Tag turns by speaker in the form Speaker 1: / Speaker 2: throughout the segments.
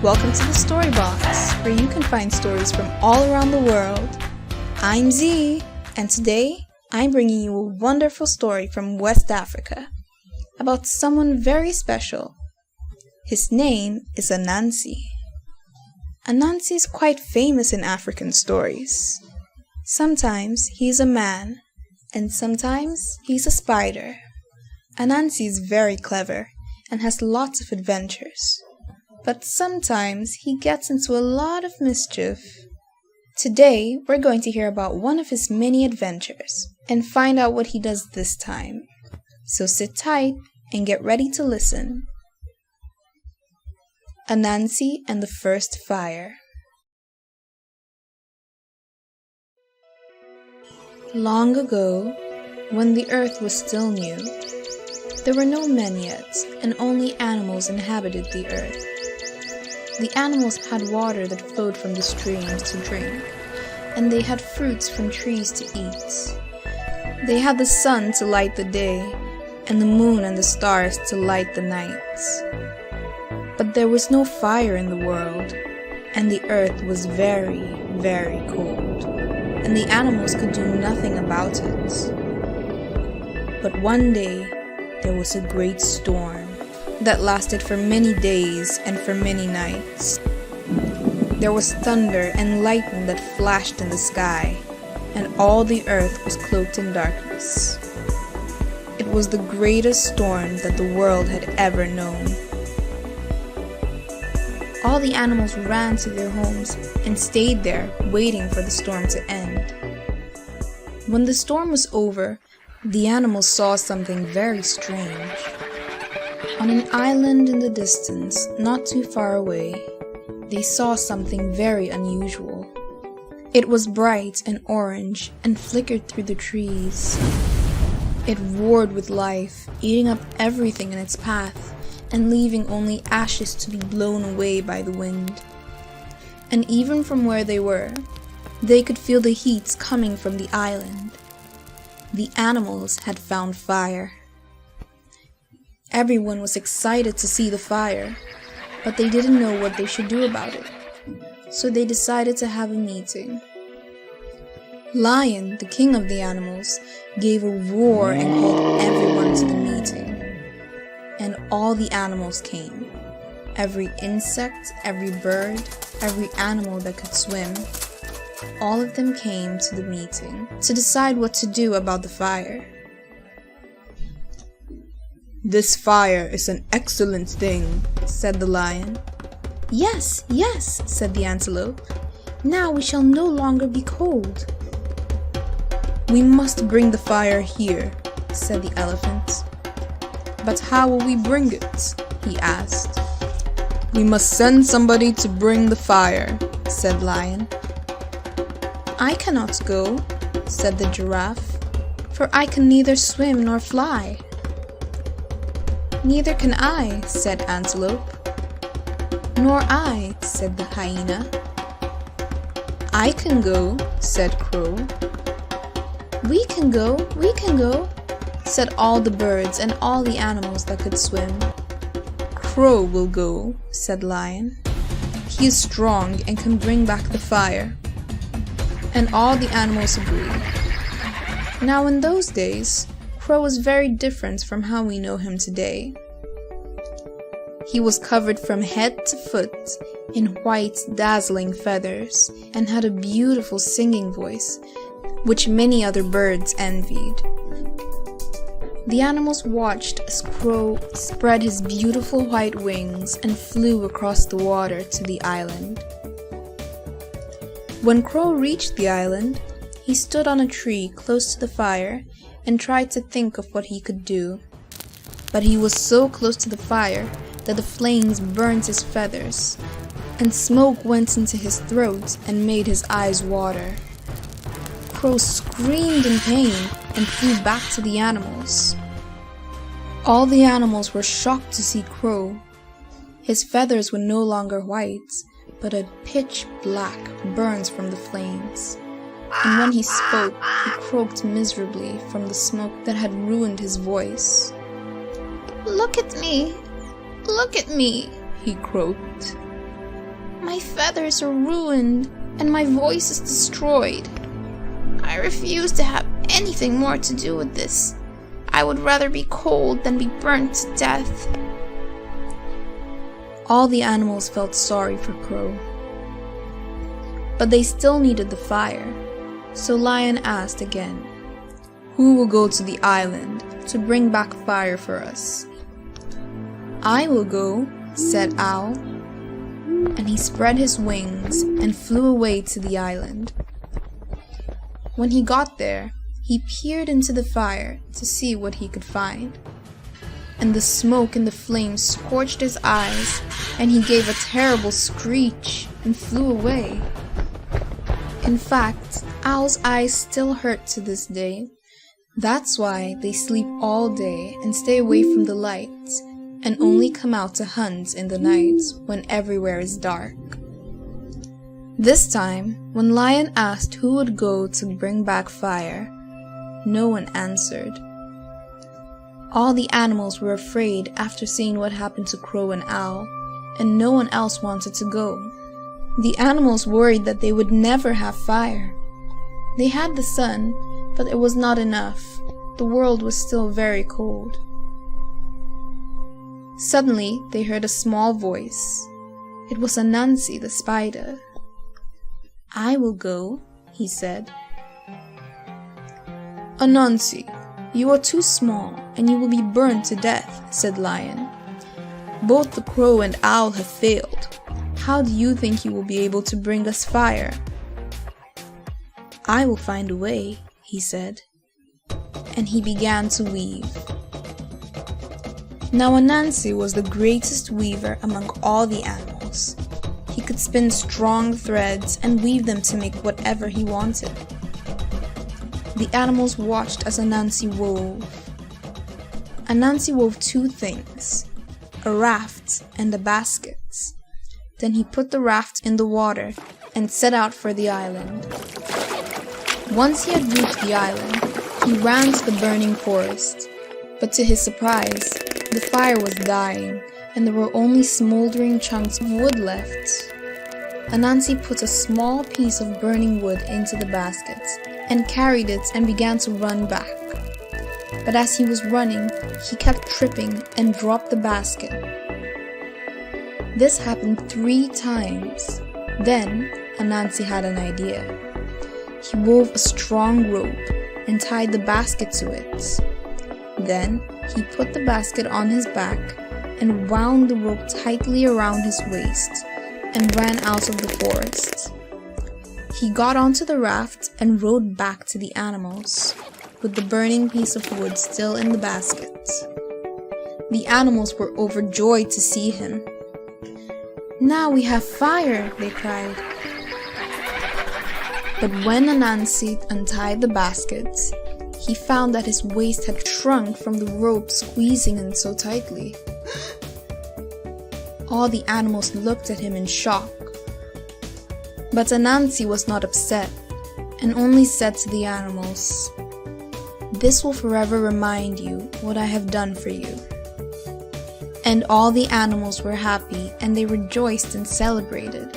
Speaker 1: Welcome to the Story Box, where you can find stories from all around the world. I'm Z, and today I'm bringing you a wonderful story from West Africa about someone very special. His name is Ananse. Ananse is quite famous in African stories. Sometimes he's a man, and sometimes he's a spider. Ananse is very clever and has lots of adventures. But sometimes he gets into a lot of mischief. Today, we're going to hear about one of his many adventures and find out what he does this time. So sit tight and get ready to listen. Ananse and the First Fire. Long ago, when the earth was still new, there were no men yet, and only animals inhabited the earth. The animals had water that flowed from the streams to drink, and they had fruits from trees to eat. They had the sun to light the day, and the moon and the stars to light the nights. But there was no fire in the world, and the earth was very, very cold, and the animals could do nothing about it. But one day, there was a great storm that lasted for many days and for many nights. There was thunder and lightning that flashed in the sky, and all the earth was cloaked in darkness. It was the greatest storm that the world had ever known. All the animals ran to their homes and stayed there, waiting for the storm to end. When the storm was over, the animals saw something very strange. On an island in the distance, not too far away, they saw something very unusual. It was bright and orange and flickered through the trees. It roared with life, eating up everything in its path and leaving only ashes to be blown away by the wind. And even from where they were, they could feel the heat coming from the island. The animals had found fire. Everyone was excited to see the fire, but they didn't know what they should do about it. So they decided to have a meeting. Lion, the king of the animals, gave a roar and called everyone to the meeting. And all the animals came. Every insect, every bird, every animal that could swim. All of them came to the meeting to decide what to do about the fire. "This fire is an excellent thing," said the lion. "Yes, yes," said the antelope. "Now we shall no longer be cold." "We must bring the fire here," said the elephant. "But how will we bring it?" he asked. "We must send somebody to bring the fire," said Lion. "I cannot go," said the giraffe, "for I can neither swim nor fly." "Neither can I," said Antelope. "Nor I," said the hyena. "I can go," said Crow. We can go," said all the birds and all the animals that could swim. "Crow will go," said Lion. "He is strong and can bring back the fire." And all the animals agreed. Now in those days, Crow was very different from how we know him today. He was covered from head to foot in white, dazzling feathers and had a beautiful singing voice, which many other birds envied. The animals watched as Crow spread his beautiful white wings and flew across the water to the island. When Crow reached the island, he stood on a tree close to the fire and tried to think of what he could do. But he was so close to the fire that the flames burnt his feathers, and smoke went into his throat and made his eyes water. Crow screamed in pain and flew back to the animals. All the animals were shocked to see Crow. His feathers were no longer white, but a pitch black burnt from the flames. And when he spoke, he croaked miserably from the smoke that had ruined his voice. "Look at me! Look at me!" he croaked. My feathers are ruined, and my voice is destroyed. I refuse to have anything more to do with this. I would rather be cold than be burnt to death." All the animals felt sorry for Crow. But they still needed the fire, so Lion asked again, "Who will go to the island to bring back fire for us?" "I will go," said Owl, and he spread his wings and flew away to the island. When he got there, he peered into the fire to see what he could find. And the smoke and the flames scorched his eyes, and he gave a terrible screech and flew away. In fact, Owl's eyes still hurt to this day. That's why they sleep all day and stay away from the light, and only come out to hunt in the nights when everywhere is dark. This time, when Lion asked who would go to bring back fire, no one answered. All the animals were afraid after seeing what happened to Crow and Owl, and no one else wanted to go. The animals worried that they would never have fire. They had the sun, but it was not enough. The world was still very cold. Suddenly, they heard a small voice. It was Ananse the spider. "I will go," he said. "Ananse, you are too small, and you will be burned to death," said Lion. "Both the Crow and Owl have failed. How do you think you will be able to bring us fire?" "I will find a way," he said. And he began to weave. Now Ananse was the greatest weaver among all the animals. He could spin strong threads and weave them to make whatever he wanted. The animals watched as Ananse wove. Ananse wove two things, a raft and a basket. Then he put the raft in the water and set out for the island. Once he had reached the island, he ran to the burning forest. But to his surprise, the fire was dying, and there were only smoldering chunks of wood left. Ananse put a small piece of burning wood into the basket and carried it and began to run back. But as he was running, he kept tripping and dropped the basket. This happened 3 times. Then Ananse had an idea. He wove a strong rope and tied the basket to it. Then he put the basket on his back and wound the rope tightly around his waist and ran out of the forest. He got onto the raft and rowed back to the animals, with the burning piece of wood still in the basket. The animals were overjoyed to see him. "Now we have fire," they cried. But when Ananse untied the basket, he found that his waist had shrunk from the rope squeezing in so tightly. All the animals looked at him in shock. But Ananse was not upset, and only said to the animals, "This will forever remind you what I have done for you." And all the animals were happy, and they rejoiced and celebrated,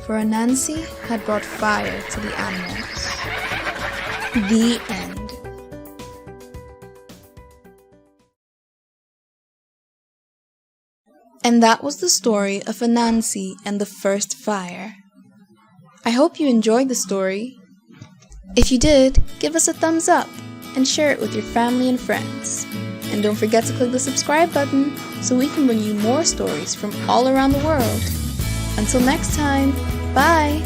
Speaker 1: for Ananse had brought fire to the animals. The end. And that was the story of Ananse and the first fire. I hope you enjoyed the story. If you did, give us a thumbs up and share it with your family and friends. And don't forget to click the subscribe button so we can bring you more stories from all around the world. Until next time, bye!